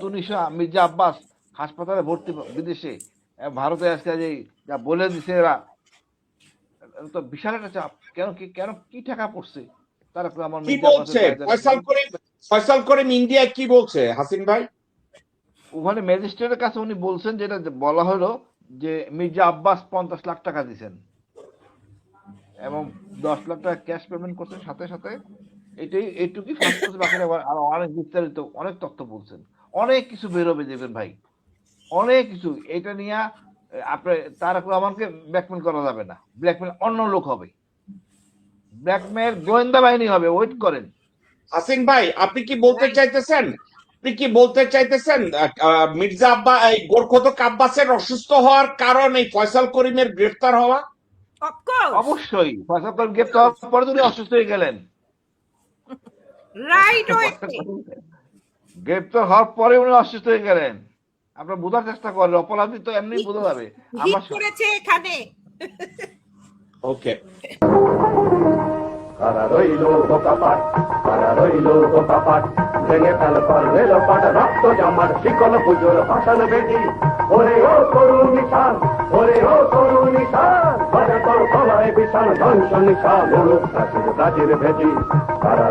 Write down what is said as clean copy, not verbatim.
তুনিশা মির্জা আব্বাস হাসপাতালে ভর্তি বিদেশে, ভারতে আজকে যে যা বলে দিছে এরা, এটা তো বিশাল একটা চাপ। কেন কি টাকা পড়ছে তারা আমার কি মির্জা আব্বাসের বলছে গায়ে ফয়সাল করিম ইন্ডিয়া কি বলছে হাসিন ভাই? ওখানে ম্যাজিস্ট্রেটের কাছে উনি বলছেন, যেটা বলা হলো যে মির্জা আব্বাস 50 লাখ টাকা দিচ্ছেন এবং 10 লাখ টাকা ক্যাশ পেমেন্ট করছেন সাথে সাথে। এইটুকুই ফার্স্ট করছে, বাকিটা আরো অনেক বিস্তারিত অনেক তথ্য বলছেন। অনেক কিছু বেরোবে দেখবেন ভাই, অনেক কিছু। এটা নিয়ে আপনার তারেক রহমানকে ব্ল্যাকমেল করা যাবে না, ব্ল্যাকমেল অন্য লোক হবে, ব্ল্যাকমেল গোয়েন্দা বাহিনী হবে, ওয়েট করেন। হাসিন ভাই আপনি কি বলতে চাইতেছেন মির্জা গোরখতক আব্বাসের অসুস্থ হওয়ার কারণ এই ফয়সাল করিমের গ্রেফতার হওয়া? অবশ্যই ফয়সাল করিম গ্রেফতার হওয়ার পরে উনি অসুস্থ হয়ে গেলেন। গ্রেফতার হওয়ার পরে উনি অসুস্থ হয়ে গেলেন। আপনারা বোঝার চেষ্টা করেন, অপরাধী তো এমনি বোঝা যাবে। আমরা করেছে এখানে। ওকে, কারা রইল বোকাপাট, কারা রইল বোকাপাট, ভেঙে ফেল পারবে লোপাট, রক্ত জামার শিকল পুজোর ভাষণ বেদি। ওরে ও করুণ নিশান, ওরে ও করুণ নিশান, বাজে তোর গলায় বিশাল ধ্বংস নিশান, মুলুক প্রাচীর প্রাচীর ভেদি। কারা